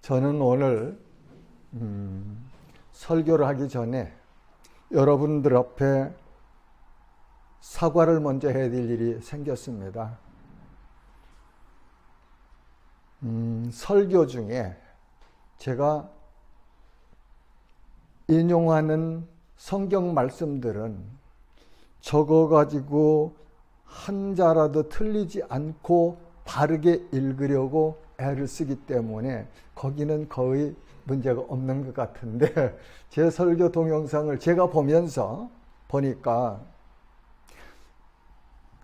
저는 오늘 설교를 하기 전에 여러분들 앞에 사과를 먼저 해야 될 일이 생겼습니다. 설교 중에 제가 인용하는 성경 말씀들은 적어가지고 한자라도 틀리지 않고 바르게 읽으려고 애를 쓰기 때문에 거기는 거의 문제가 없는 것 같은데, 제 설교 동영상을 제가 보니까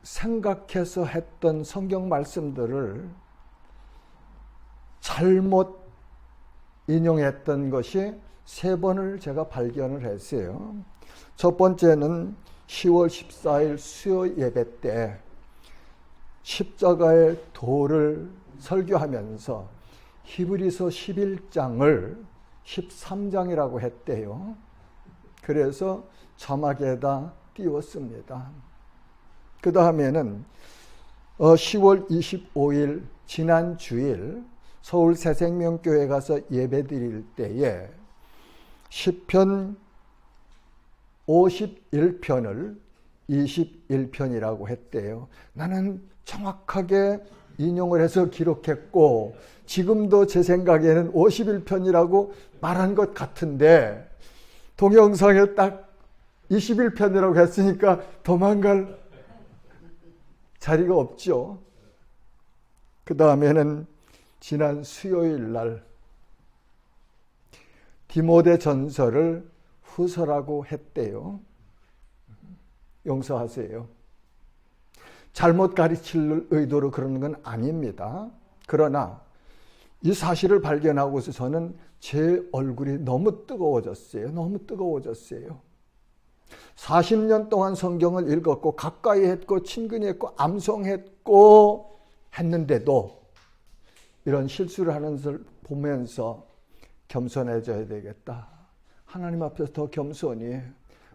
생각해서 했던 성경 말씀들을 잘못 인용했던 것이 3번을 제가 발견을 했어요. 첫 번째는 10월 14일 수요 예배 때 십자가의 도를 설교하면서 히브리서 11장을 13장이라고 했대요. 그래서 자막에다 띄웠습니다. 그 다음에는 10월 25일 지난 주일 서울 새생명교회 가서 예배 드릴 때에 시편 51편을 21편이라고 했대요. 나는 정확하게 인용을 해서 기록했고 지금도 제 생각에는 51편이라고 말한 것 같은데 동영상에 딱 21편이라고 했으니까 도망갈 자리가 없죠. 그 다음에는 지난 수요일 날 디모데 전서를 후서라고 했대요. 용서하세요. 잘못 가르칠 의도로 그러는 건 아닙니다. 그러나 이 사실을 발견하고서 저는 제 얼굴이 너무 뜨거워졌어요. 40년 동안 성경을 읽었고 가까이 했고 친근히 했고 암송했고 했는데도 이런 실수를 하는 것을 보면서 겸손해져야 되겠다. 하나님 앞에서 더 겸손히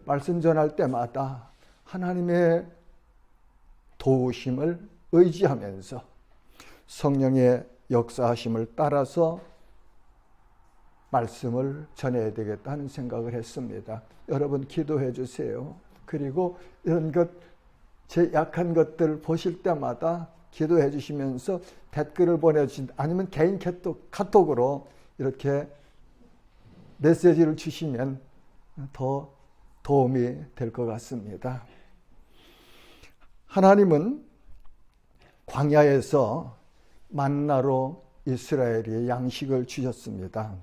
말씀 전할 때마다 하나님의 도우심을 의지하면서 성령의 역사하심을 따라서 말씀을 전해야 되겠다는 생각을 했습니다. 여러분 기도해 주세요. 그리고 이런 제 약한 것들 보실 때마다 기도해 주시면서 댓글을 보내주신다. 아니면 개인 카톡으로 이렇게 메시지를 주시면 더 도움이 될 것 같습니다. 하나님은 광야에서 만나로 이스라엘에 양식을 주셨습니다.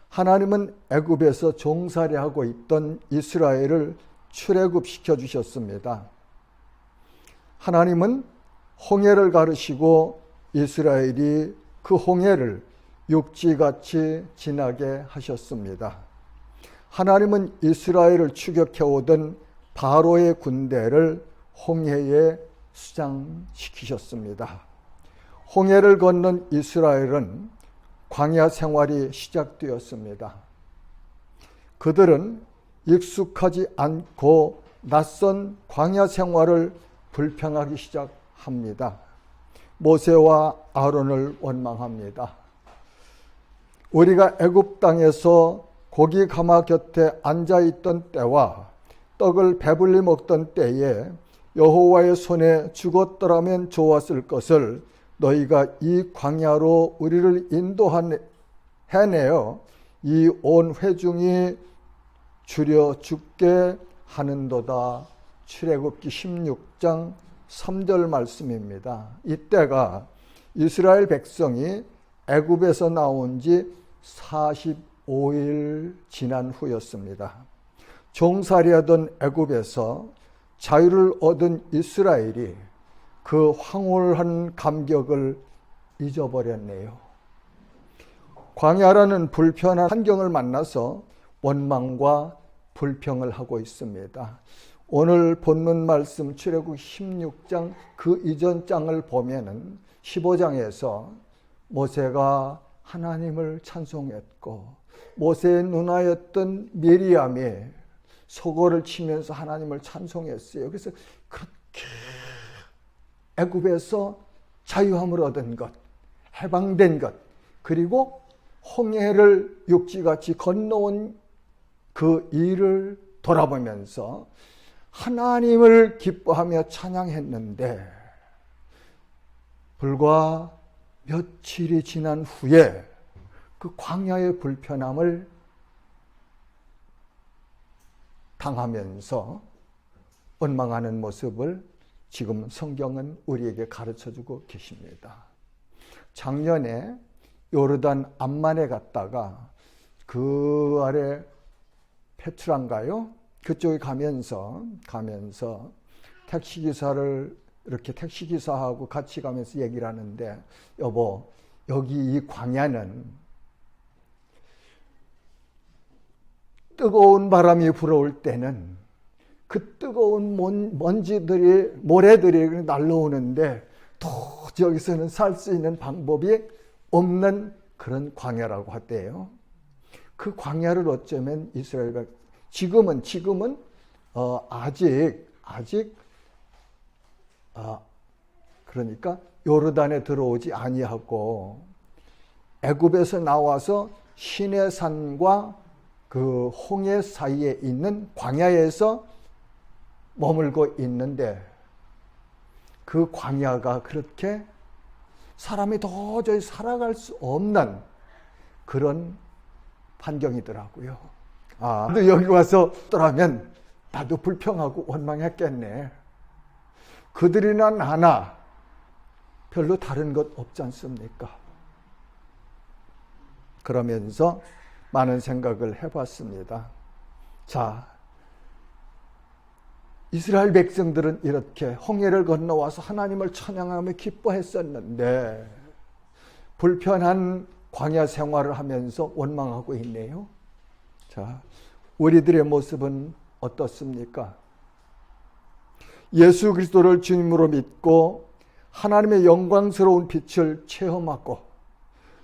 하나님은 애굽에서 종살이하고 있던 이스라엘을 출애굽시켜 주셨습니다. 하나님은 홍해를 가르시고 이스라엘이 그 홍해를 육지같이 지나게 하셨습니다. 하나님은 이스라엘을 추격해오던 바로의 군대를 홍해에 수장시키셨습니다. 홍해를 건넌 이스라엘은 광야 생활이 시작되었습니다. 그들은 익숙하지 않고 낯선 광야 생활을 불평하기 시작합니다. 모세와 아론을 원망합니다. 우리가 애굽 땅에서 고기 가마 곁에 앉아있던 때와 떡을 배불리 먹던 때에 여호와의 손에 죽었더라면 좋았을 것을 너희가 이 광야로 우리를 해내어 이 온 회중이 줄여 죽게 하는도다. 출애굽기 16장 3절 말씀입니다. 이때가 이스라엘 백성이 애굽에서 나온 지 45일 지난 후였습니다. 종살이하던 애굽에서 자유를 얻은 이스라엘이 그 황홀한 감격을 잊어버렸네요. 광야라는 불편한 환경을 만나서 원망과 불평을 하고 있습니다. 오늘 본문 말씀 출애굽 16장 그 이전 장을 보면은 15장에서 모세가 하나님을 찬송했고 모세의 누나였던 미리암이 소고를 치면서 하나님을 찬송했어요. 그래서 그렇게 애굽에서 자유함을 얻은 것, 해방된 것, 그리고 홍해를 육지같이 건너온 그 일을 돌아보면서 하나님을 기뻐하며 찬양했는데, 불과 며칠이 지난 후에 그 광야의 불편함을 당하면서 원망하는 모습을 지금 성경은 우리에게 가르쳐주고 계십니다. 작년에 요르단 암만에 갔다가 그 아래 페트라인가요? 그쪽에 가면서 이렇게 택시기사하고 같이 가면서 얘기를 하는데, 여보, 여기 이 광야는 뜨거운 바람이 불어올 때는 그 뜨거운 모래들이 날라오는데 도저히 여기서는 살 수 있는 방법이 없는 그런 광야라고 하대요. 그 광야를 어쩌면 이스라엘과 지금은 그러니까 요르단에 들어오지 아니하고 애굽에서 나와서 시내산과 그 홍해 사이에 있는 광야에서 머물고 있는데, 그 광야가 그렇게 사람이 도저히 살아갈 수 없는 그런 환경이더라고요. 근데 여기 와서 떠나면 나도 불평하고 원망했겠네. 그들이나 나나 별로 다른 것 없지 않습니까? 그러면서 많은 생각을 해봤습니다. 자, 이스라엘 백성들은 이렇게 홍해를 건너와서 하나님을 찬양하며 기뻐했었는데 불편한 광야 생활을 하면서 원망하고 있네요. 자, 우리들의 모습은 어떻습니까? 예수 그리스도를 주님으로 믿고 하나님의 영광스러운 빛을 체험하고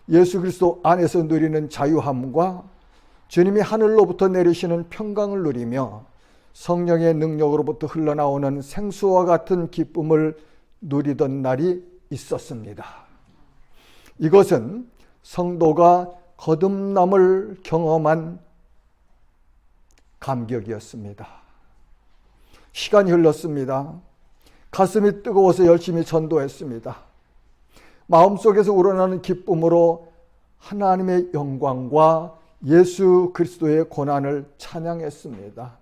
예수 그리스도 안에서 누리는 자유함과 주님이 하늘로부터 내리시는 평강을 누리며 성령의 능력으로부터 흘러나오는 생수와 같은 기쁨을 누리던 날이 있었습니다. 이것은 성도가 거듭남을 경험한 감격이었습니다. 시간이 흘렀습니다. 가슴이 뜨거워서 열심히 전도했습니다. 마음속에서 우러나는 기쁨으로 하나님의 영광과 예수 그리스도의 고난을 찬양했습니다.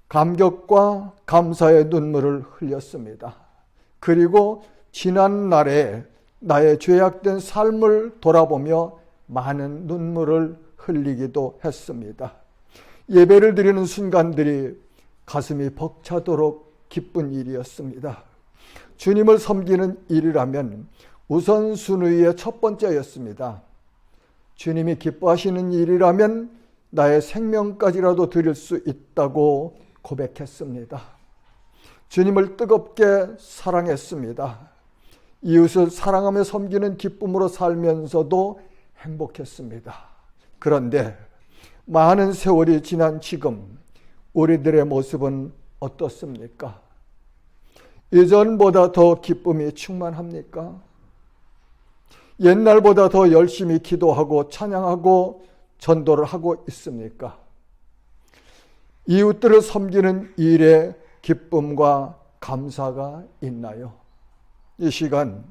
감격과 감사의 눈물을 흘렸습니다. 그리고 지난 날에 나의 죄악된 삶을 돌아보며 많은 눈물을 흘리기도 했습니다. 예배를 드리는 순간들이 가슴이 벅차도록 기쁜 일이었습니다. 주님을 섬기는 일이라면 우선순위의 첫 번째였습니다. 주님이 기뻐하시는 일이라면 나의 생명까지라도 드릴 수 있다고 고백했습니다. 주님을 뜨겁게 사랑했습니다. 이웃을 사랑하며 섬기는 기쁨으로 살면서도 행복했습니다. 그런데 많은 세월이 지난 지금 우리들의 모습은 어떻습니까? 예전보다 더 기쁨이 충만합니까? 옛날보다 더 열심히 기도하고 찬양하고 전도를 하고 있습니까? 이웃들을 섬기는 일에 기쁨과 감사가 있나요? 이 시간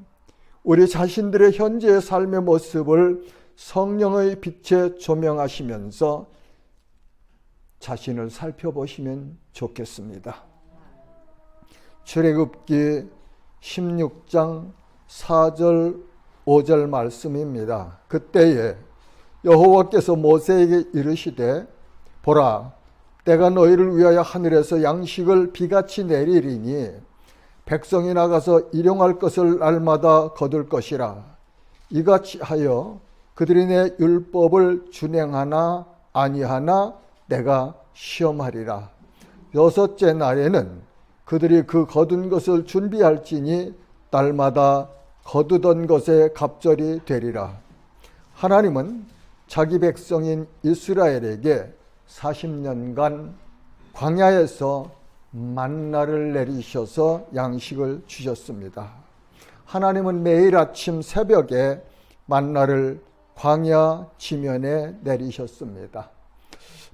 우리 자신들의 현재의 삶의 모습을 성령의 빛에 조명하시면서 자신을 살펴보시면 좋겠습니다. 출애굽기 16장 4절 5절 말씀입니다. 그때에 여호와께서 모세에게 이르시되 보라, 때가 너희를 위하여 하늘에서 양식을 비같이 내리리니 백성이 나가서 일용할 것을 날마다 거둘 것이라. 이같이 하여 그들이 내 율법을 준행하나 아니하나 내가 시험하리라. 여섯째 날에는 그들이 그 거둔 것을 준비할지니 날마다 거두던 것에 갑절이 되리라. 하나님은 자기 백성인 이스라엘에게 40년간 광야에서 만나를 내리셔서 양식을 주셨습니다. 하나님은 매일 아침 새벽에 만나를 광야 지면에 내리셨습니다.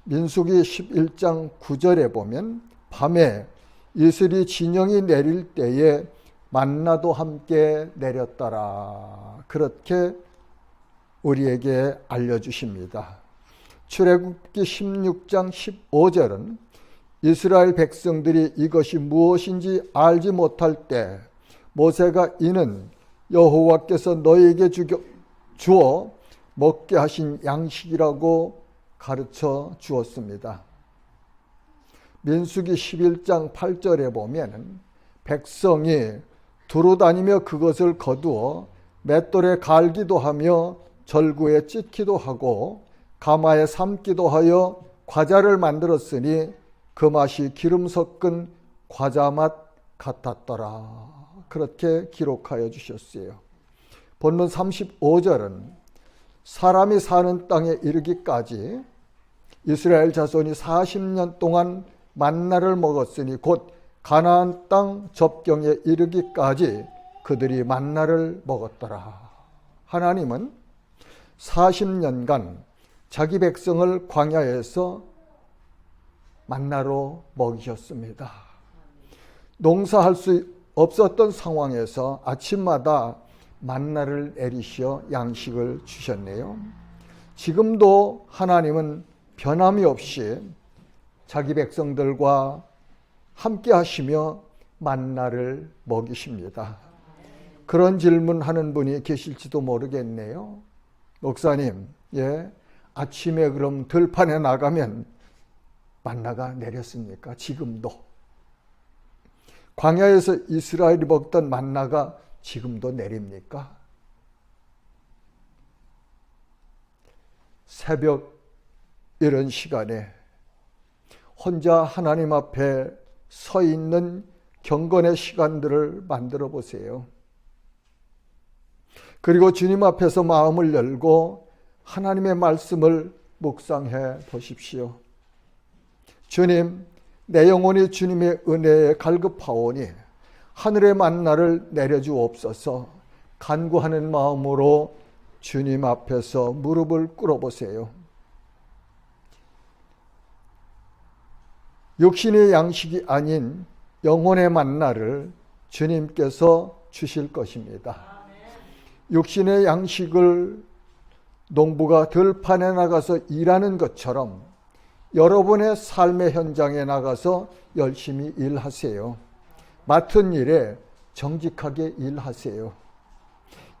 민수기 11장 9절에 보면 밤에 이슬이 진영이 내릴 때에 만나도 함께 내렸더라. 그렇게 우리에게 알려주십니다. 출애굽기 16장 15절은 이스라엘 백성들이 이것이 무엇인지 알지 못할 때 모세가 이는 여호와께서 너에게 주어 먹게 하신 양식이라고 가르쳐 주었습니다. 민수기 11장 8절에 보면 백성이 두루 다니며 그것을 거두어 맷돌에 갈기도 하며 절구에 찢기도 하고 가마에 삶기도 하여 과자를 만들었으니 그 맛이 기름 섞은 과자 맛 같았더라. 그렇게 기록하여 주셨어요. 본문 35절은 사람이 사는 땅에 이르기까지 이스라엘 자손이 40년 동안 만나를 먹었으니 곧 가나안 땅 접경에 이르기까지 그들이 만나를 먹었더라. 하나님은 40년간 자기 백성을 광야에서 만나로 먹이셨습니다. 농사할 수 없었던 상황에서 아침마다 만나를 내리시어 양식을 주셨네요. 지금도 하나님은 변함이 없이 자기 백성들과 함께 하시며 만나를 먹이십니다. 그런 질문하는 분이 계실지도 모르겠네요. 목사님, 아침에 그럼 들판에 나가면 만나가 내렸습니까? 지금도. 광야에서 이스라엘이 먹던 만나가 지금도 내립니까? 새벽 이런 시간에 혼자 하나님 앞에 서 있는 경건의 시간들을 만들어 보세요. 그리고 주님 앞에서 마음을 열고 하나님의 말씀을 묵상해 보십시오. 주님, 내 영혼이 주님의 은혜에 갈급하오니 하늘의 만나를 내려주옵소서. 간구하는 마음으로 주님 앞에서 무릎을 꿇어보세요. 육신의 양식이 아닌 영혼의 만나를 주님께서 주실 것입니다. 육신의 양식을 농부가 들판에 나가서 일하는 것처럼 여러분의 삶의 현장에 나가서 열심히 일하세요. 맡은 일에 정직하게 일하세요.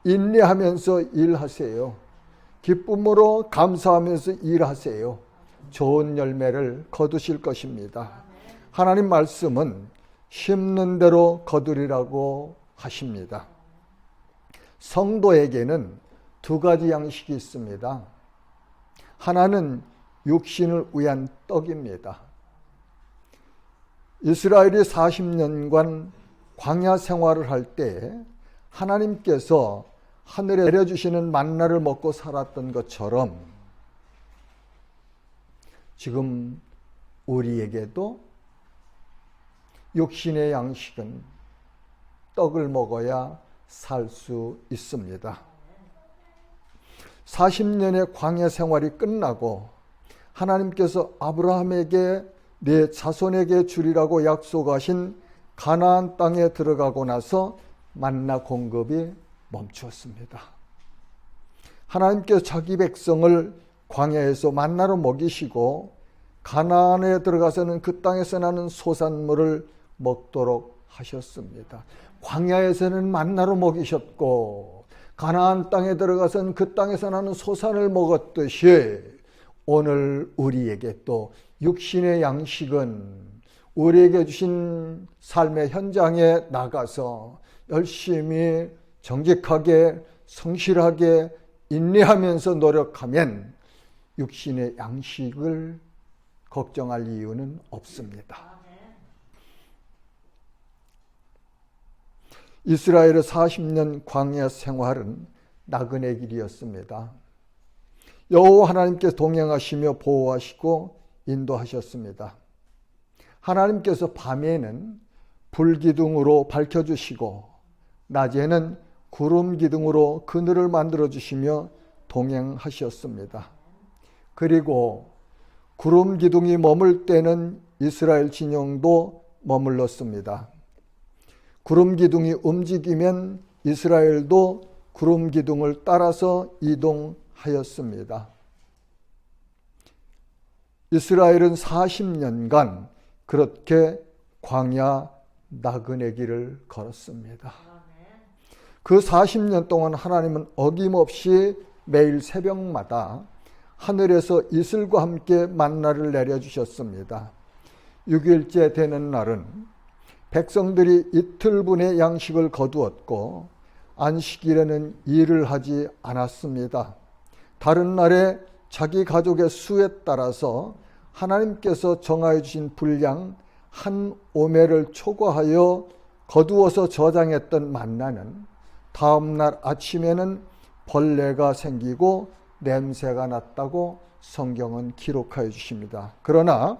인내하면서 일하세요. 기쁨으로 감사하면서 일하세요. 좋은 열매를 거두실 것입니다. 하나님 말씀은 심는 대로 거두리라고 하십니다. 성도에게는 두 가지 양식이 있습니다. 하나는 육신을 위한 떡입니다. 이스라엘이 40년간 광야 생활을 할 때 하나님께서 하늘에 내려주시는 만나를 먹고 살았던 것처럼 지금 우리에게도 육신의 양식은 떡을 먹어야 살 수 있습니다. 40년의 광야 생활이 끝나고 하나님께서 아브라함에게 네 자손에게 주리라고 약속하신 가나안 땅에 들어가고 나서 만나 공급이 멈추었습니다. 하나님께서 자기 백성을 광야에서 만나로 먹이시고 가나안에 들어가서는 그 땅에서 나는 소산물을 먹도록 하셨습니다. 광야에서는 만나로 먹이셨고 가나안 땅에 들어가서는 그 땅에서 나는 소산을 먹었듯이 오늘 우리에게 또 육신의 양식은 우리에게 주신 삶의 현장에 나가서 열심히 정직하게 성실하게 인내하면서 노력하면 육신의 양식을 걱정할 이유는 없습니다. 이스라엘의 40년 광야 생활은 나그네 길이었습니다. 여호와 하나님께서 동행하시며 보호하시고 인도하셨습니다. 하나님께서 밤에는 불기둥으로 밝혀주시고 낮에는 구름 기둥으로 그늘을 만들어 주시며 동행하셨습니다. 그리고 구름 기둥이 머물 때는 이스라엘 진영도 머물렀습니다. 구름 기둥이 움직이면 이스라엘도 구름 기둥을 따라서 이동하였습니다. 이스라엘은 40년간 그렇게 광야 나그네 길을 걸었습니다. 그 40년 동안 하나님은 어김없이 매일 새벽마다 하늘에서 이슬과 함께 만나를 내려주셨습니다. 6일째 되는 날은 백성들이 이틀분의 양식을 거두었고 안식일에는 일을 하지 않았습니다. 다른 날에 자기 가족의 수에 따라서 하나님께서 정하여 주신 분량 한 오매를 초과하여 거두어서 저장했던 만나는 다음 날 아침에는 벌레가 생기고 냄새가 났다고 성경은 기록하여 주십니다. 그러나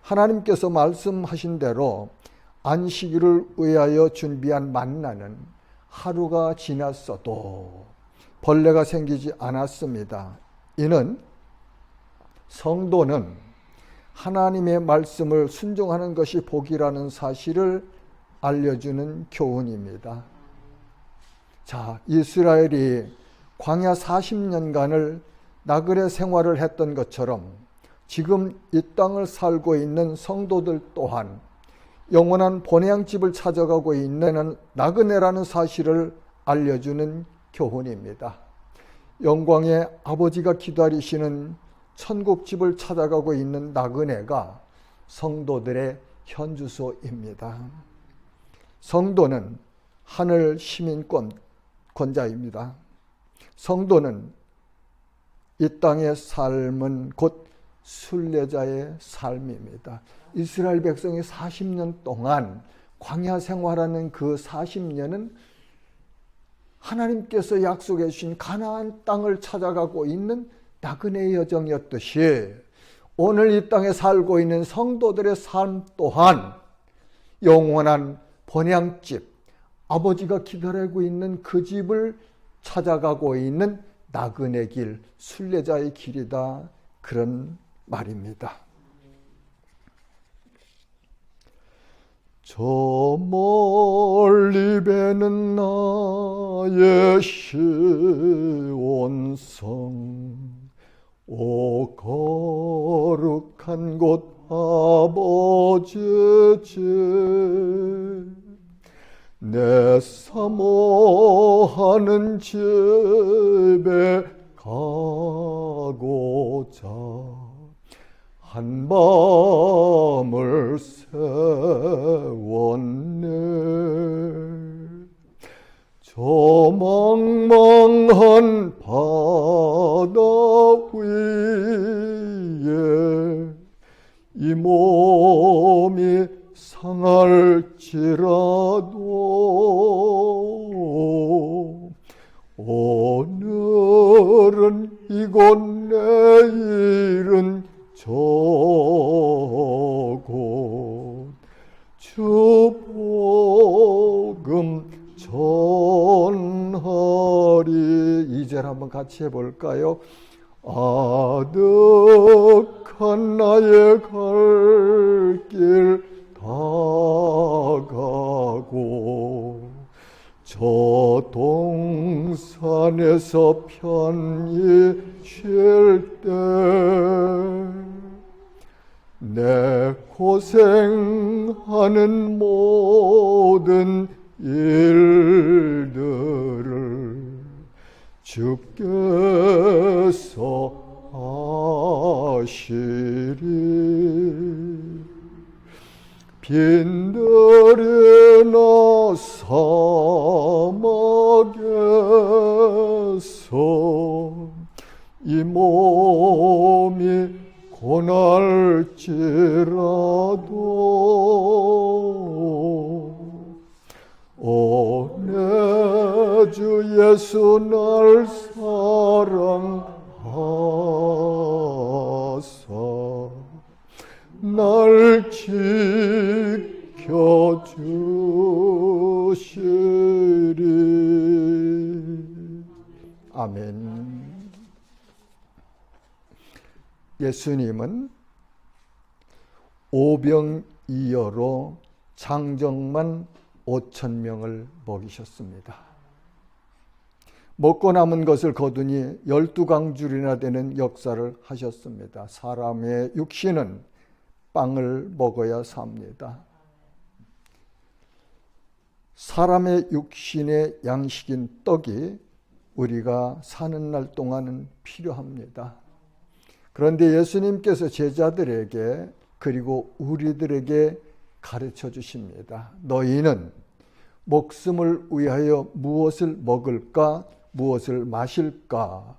하나님께서 말씀하신 대로 안식일을 위하여 준비한 만나는 하루가 지났어도 벌레가 생기지 않았습니다. 이는 성도는 하나님의 말씀을 순종하는 것이 복이라는 사실을 알려주는 교훈입니다. 자, 이스라엘이 광야 40년간을 나그네 생활을 했던 것처럼 지금 이 땅을 살고 있는 성도들 또한 영원한 본향집을 찾아가고 있는 나그네라는 사실을 알려주는 교훈입니다. 영광의 아버지가 기다리시는 천국집을 찾아가고 있는 나그네가 성도들의 현주소입니다. 성도는 하늘 시민권자입니다. 성도는 이 땅의 삶은 곧 순례자의 삶입니다. 이스라엘 백성이 40년 동안 광야 생활하는 그 40년은 하나님께서 약속해 주신 가나안 땅을 찾아가고 있는 나그네의 여정이었듯이 오늘 이 땅에 살고 있는 성도들의 삶 또한 영원한 본향집, 아버지가 기다리고 있는 그 집을 찾아가고 있는 나그네 길, 순례자의 길이다, 그런 말입니다. 저 멀리 배는 나의 시온성, 오 거룩한 곳 아버지의 집, 내 사모하는 집에 가고자 한밤을 세웠네. 저 망망한 바다 위에 이 몸이 상할지라도 오늘은 이곳 내일은 저곳 주 복음 전하리. 2절 한번 같이 해볼까요? 아득한 나의 갈 길 다가고 저 동산에서 편히 쉴 때 내 고생하는 모든 일들을 주께서 하시리. 빈들이나 사막에서 이 몸이 고날지라도 오 내 주 예수 날 사랑하사 날 지켜주시리. 아멘. 예수님은 오병이어로 장정만 5,000명을 먹이셨습니다. 먹고 남은 것을 거두니 12강줄이나 되는 역사를 하셨습니다. 사람의 육신은 빵을 먹어야 삽니다. 사람의 육신의 양식인 떡이 우리가 사는 날 동안은 필요합니다. 그런데 예수님께서 제자들에게 그리고 우리들에게 가르쳐 주십니다. 너희는 목숨을 위하여 무엇을 먹을까, 무엇을 마실까,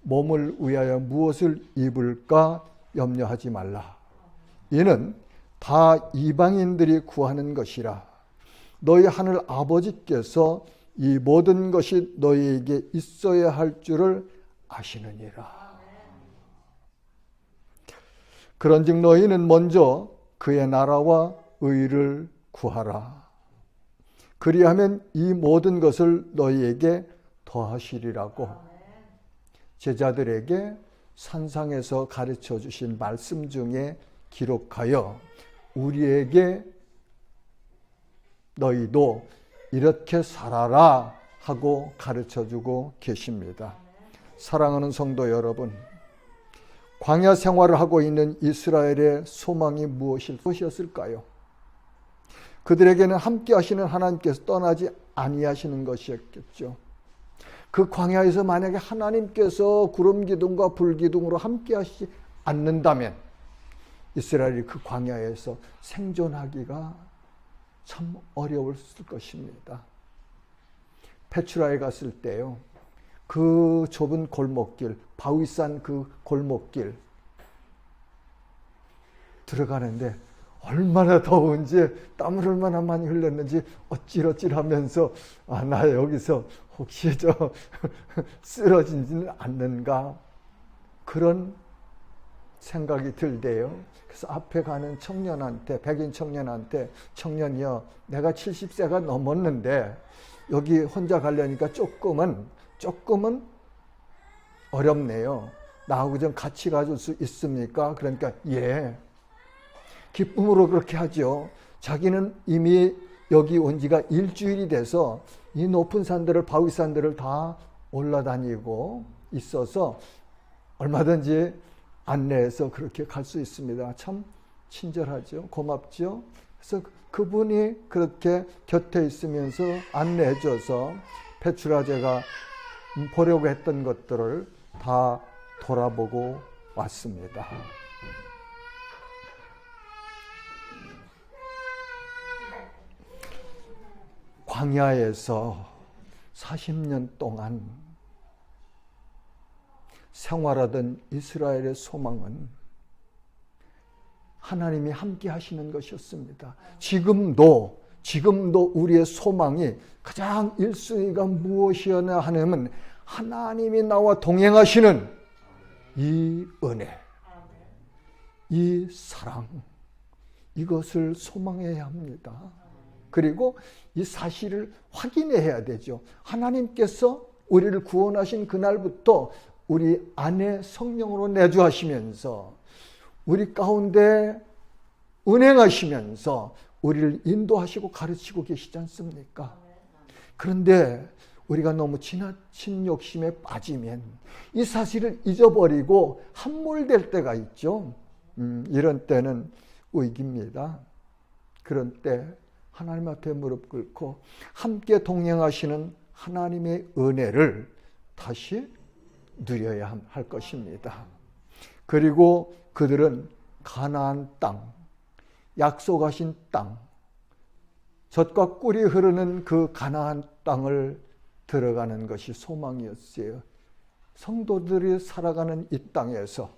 몸을 위하여 무엇을 입을까 염려하지 말라. 이는 다 이방인들이 구하는 것이라. 너희 하늘 아버지께서 이 모든 것이 너희에게 있어야 할 줄을 아시느니라. 그런즉 너희는 먼저 그의 나라와 의를 구하라. 그리하면 이 모든 것을 너희에게 더하시리라고 제자들에게 산상에서 가르쳐 주신 말씀 중에 기록하여 우리에게 너희도 이렇게 살아라 하고 가르쳐 주고 계십니다. 사랑하는 성도 여러분, 광야 생활을 하고 있는 이스라엘의 소망이 무엇이었을까요? 그들에게는 함께 하시는 하나님께서 떠나지 아니하시는 것이었겠죠. 그 광야에서 만약에 하나님께서 구름 기둥과 불 기둥으로 함께 하시지 않는다면 이스라엘이 그 광야에서 생존하기가 참 어려웠을 것입니다. 페추라에 갔을 때요, 그 좁은 골목길, 바위산 그 골목길 들어가는데 얼마나 더운지, 땀을 얼마나 많이 흘렸는지 어찔어찔하면서 나 여기서 혹시 쓰러지지는 않는가, 그런 생각이 들대요. 그래서 앞에 가는 청년한테, 백인 청년한테, 청년이여, 내가 70세가 넘었는데 여기 혼자 가려니까 조금은 어렵네요. 나하고 좀 같이 가줄 수 있습니까? 그러니까 예, 기쁨으로 그렇게 하죠. 자기는 이미 여기 온 지가 일주일이 돼서 이 높은 산들을, 바위산들을 다 올라다니고 있어서 얼마든지 안내해서 그렇게 갈 수 있습니다. 참 친절하죠. 고맙죠. 그래서 그분이 그렇게 곁에 있으면서 안내해줘서 페추라제가 보려고 했던 것들을 다 돌아보고 왔습니다. 광야에서 40년 동안 생활하던 이스라엘의 소망은 하나님이 함께 하시는 것이었습니다. 지금도 우리의 소망이 가장 1순위가 무엇이었나 하면 하나님이 나와 동행하시는 이 은혜, 이 사랑, 이것을 소망해야 합니다. 그리고 이 사실을 확인해야 되죠. 하나님께서 우리를 구원하신 그날부터 우리 안에 성령으로 내주하시면서 우리 가운데 운행하시면서 우리를 인도하시고 가르치고 계시지 않습니까? 그런데 우리가 너무 지나친 욕심에 빠지면 이 사실을 잊어버리고 함몰될 때가 있죠. 이런 때는 위기입니다. 그런 때 하나님 앞에 무릎 꿇고 함께 동행하시는 하나님의 은혜를 다시 누려야 할 것입니다. 그리고 그들은 가나안 땅, 약속하신 땅, 젖과 꿀이 흐르는 그 가나안 땅을 들어가는 것이 소망이었어요. 성도들이 살아가는 이 땅에서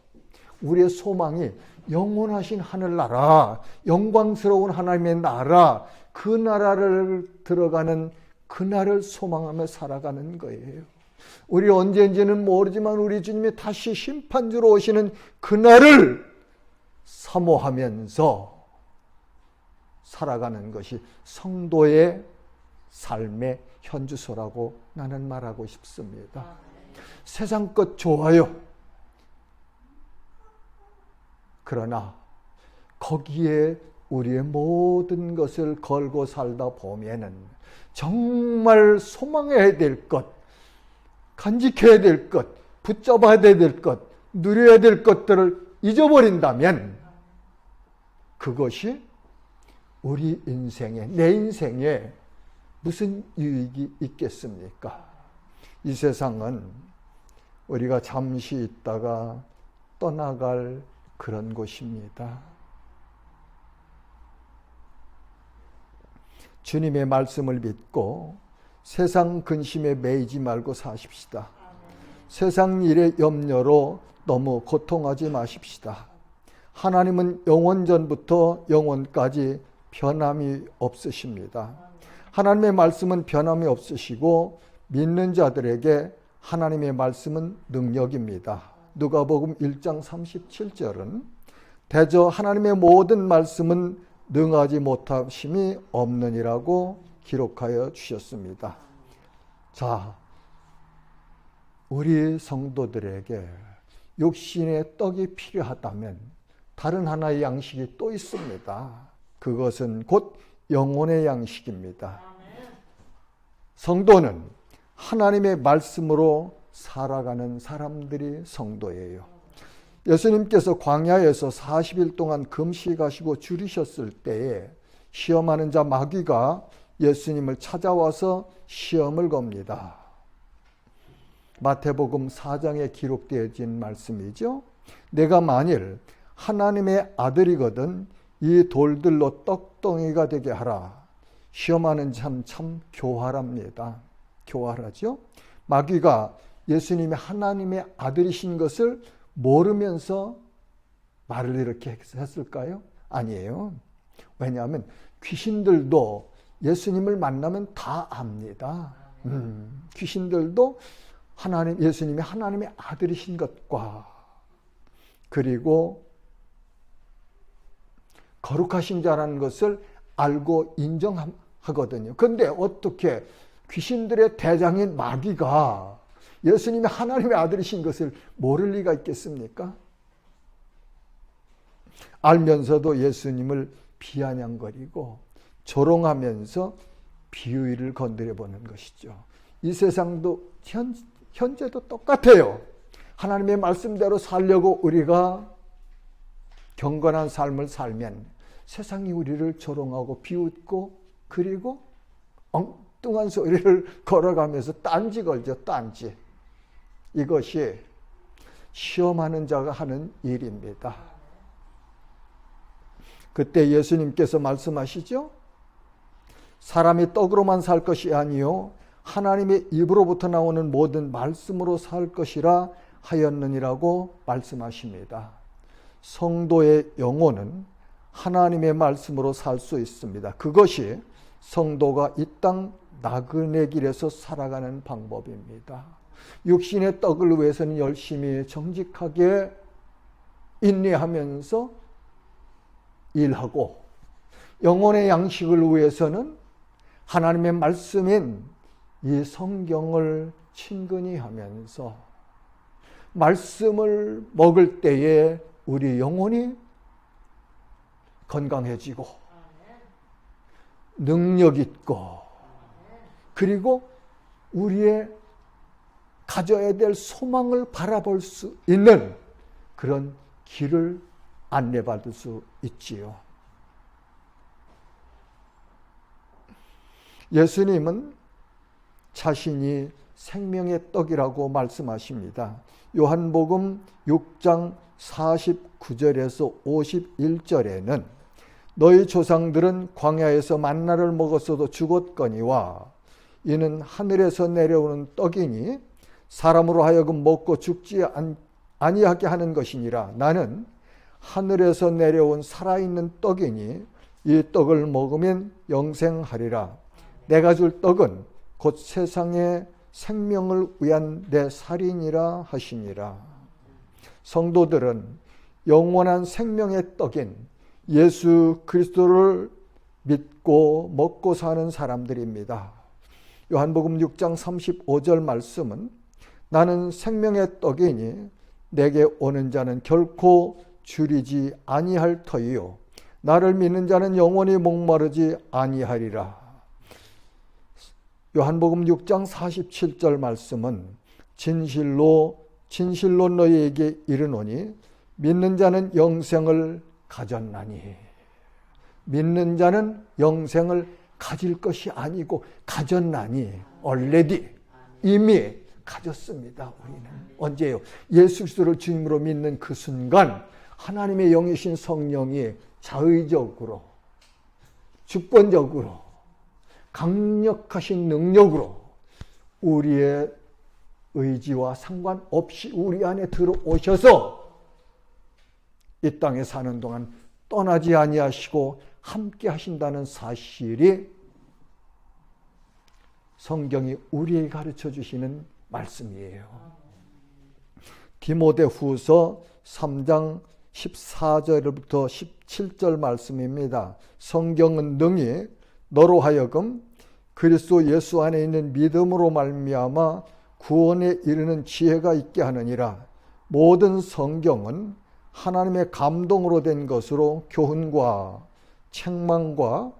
우리의 소망이 영원하신 하늘나라, 영광스러운 하나님의 나라, 그 나라를 들어가는 그날을 소망하며 살아가는 거예요. 우리 언제인지는 모르지만 우리 주님이 다시 심판주로 오시는 그날을 사모하면서 살아가는 것이 성도의 삶의 현주소라고 나는 말하고 싶습니다. 세상 것 좋아요. 그러나 거기에 우리의 모든 것을 걸고 살다 보면은 정말 소망해야 될 것, 간직해야 될 것, 붙잡아야 될 것, 누려야 될 것들을 잊어버린다면 그것이 우리 인생에, 내 인생에 무슨 유익이 있겠습니까? 이 세상은 우리가 잠시 있다가 떠나갈 그런 곳입니다. 주님의 말씀을 믿고 세상 근심에 매이지 말고 사십시다. 세상 일의 염려로 너무 고통하지 마십시다. 하나님은 영원전부터 영원까지 변함이 없으십니다. 하나님의 말씀은 변함이 없으시고 믿는 자들에게 하나님의 말씀은 능력입니다. 누가복음 1장 37절은 대저 하나님의 모든 말씀은 능하지 못하심이 없느니라고 기록하여 주셨습니다. 자, 우리 성도들에게 육신의 떡이 필요하다면 다른 하나의 양식이 또 있습니다. 그것은 곧 영혼의 양식입니다. 성도는 하나님의 말씀으로 살아가는 사람들이 성도예요. 예수님께서 광야에서 40일 동안 금식하시고 줄이셨을 때에 시험하는 자 마귀가 예수님을 찾아와서 시험을 겁니다. 마태복음 4장에 기록되어진 말씀이죠. 내가 만일 하나님의 아들이거든 이 돌들로 떡덩이가 되게 하라. 시험하는 참 교활합니다. 교활하죠. 마귀가 예수님이 하나님의 아들이신 것을 모르면서 말을 이렇게 했을까요? 아니에요. 왜냐하면 귀신들도 예수님을 만나면 다 압니다. 귀신들도 예수님이 하나님의 아들이신 것과 그리고 거룩하신 자라는 것을 알고 인정하거든요. 그런데 어떻게 귀신들의 대장인 마귀가 예수님이 하나님의 아들이신 것을 모를 리가 있겠습니까? 알면서도 예수님을 비아냥거리고 조롱하면서 비유를 건드려 보는 것이죠. 이 세상도 현재도 똑같아요. 하나님의 말씀대로 살려고 우리가 경건한 삶을 살면 세상이 우리를 조롱하고 비웃고 그리고 엉뚱한 소리를 걸어가면서 딴지 걸죠. 딴지. 이것이 시험하는 자가 하는 일입니다. 그때 예수님께서 말씀하시죠. 사람이 떡으로만 살 것이 아니요 하나님의 입으로부터 나오는 모든 말씀으로 살 것이라 하였느니라고 말씀하십니다. 성도의 영혼은 하나님의 말씀으로 살 수 있습니다. 그것이 성도가 이 땅 나그네 길에서 살아가는 방법입니다. 육신의 떡을 위해서는 열심히 정직하게 인내하면서 일하고 영혼의 양식을 위해서는 하나님의 말씀인 이 성경을 친근히 하면서 말씀을 먹을 때에 우리 영혼이 건강해지고 능력 있고 그리고 우리의 가져야 될 소망을 바라볼 수 있는 그런 길을 안내받을 수 있지요. 예수님은 자신이 생명의 떡이라고 말씀하십니다. 요한복음 6장 49절에서 51절에는 너희 조상들은 광야에서 만나를 먹었어도 죽었거니와 이는 하늘에서 내려오는 떡이니 사람으로 하여금 먹고 죽지 아니하게 하는 것이니라. 나는 하늘에서 내려온 살아있는 떡이니 이 떡을 먹으면 영생하리라. 내가 줄 떡은 곧 세상의 생명을 위한 내 살이니라 하시니라. 성도들은 영원한 생명의 떡인 예수 그리스도를 믿고 먹고 사는 사람들입니다. 요한복음 6장 35절 말씀은 나는 생명의 떡이니 내게 오는 자는 결코 줄이지 아니할 터이요 나를 믿는 자는 영원히 목마르지 아니하리라. 요한복음 6장 47절 말씀은 진실로 너희에게 이르노니 믿는 자는 영생을 가졌나니. 믿는 자는 영생을 가질 것이 아니고 가졌나니. already 이미 가졌습니다. 우리는 언제요? 예수 그리스도를 주님으로 믿는 그 순간 하나님의 영이신 성령이 자의적으로 주권적으로 강력하신 능력으로 우리의 의지와 상관없이 우리 안에 들어오셔서 이 땅에 사는 동안 떠나지 아니하시고 함께 하신다는 사실이 성경이 우리에게 가르쳐 주시는 말씀이에요. 디모데후서 3장 14절부터 17절 말씀입니다. 성경은 능히 너로 하여금 그리스도 예수 안에 있는 믿음으로 말미암아 구원에 이르는 지혜가 있게 하느니라. 모든 성경은 하나님의 감동으로 된 것으로 교훈과 책망과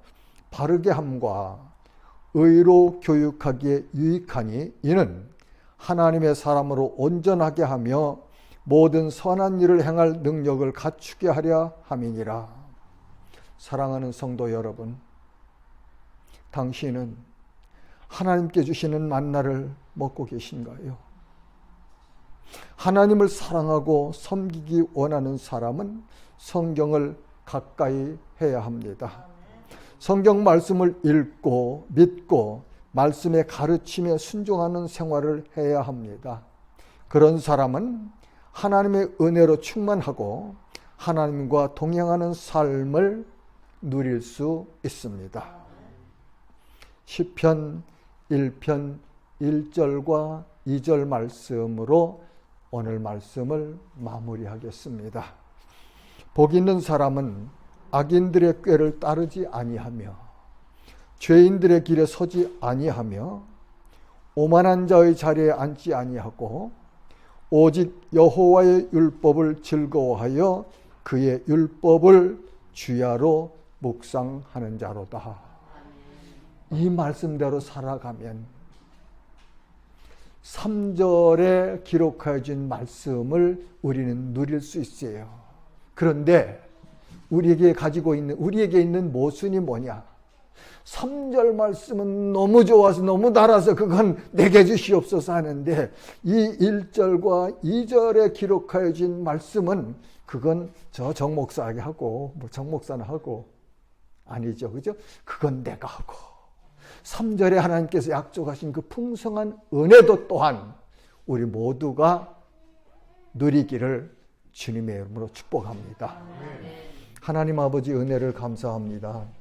바르게 함과 의로 교육하기에 유익하니 이는 하나님의 사람으로 온전하게 하며 모든 선한 일을 행할 능력을 갖추게 하려 함이니라. 사랑하는 성도 여러분, 당신은 하나님께 주시는 만나를 먹고 계신가요? 하나님을 사랑하고 섬기기 원하는 사람은 성경을 가까이 해야 합니다. 성경 말씀을 읽고 믿고 말씀에 가르침에 순종하는 생활을 해야 합니다. 그런 사람은 하나님의 은혜로 충만하고 하나님과 동행하는 삶을 누릴 수 있습니다. 시편 1편 1절과 2절 말씀으로 오늘 말씀을 마무리하겠습니다. 복 있는 사람은 악인들의 꾀를 따르지 아니하며 죄인들의 길에 서지 아니하며 오만한 자의 자리에 앉지 아니하고 오직 여호와의 율법을 즐거워하여 그의 율법을 주야로 묵상하는 자로다. 이 말씀대로 살아가면 3절에 기록하여 준 말씀을 우리는 누릴 수 있어요. 그런데 우리에게 있는 모순이 뭐냐? 3절 말씀은 너무 좋아서 너무 달아서 그건 내게 주시옵소서 하는데 이 1절과 2절에 기록하여 진 말씀은 그건 저 정목사에게 하고 뭐 정목사는 하고 아니죠. 그죠? 그건 내가 하고 3절에 하나님께서 약속하신 그 풍성한 은혜도 또한 우리 모두가 누리기를 주님의 이름으로 축복합니다. 하나님 아버지 은혜를 감사합니다.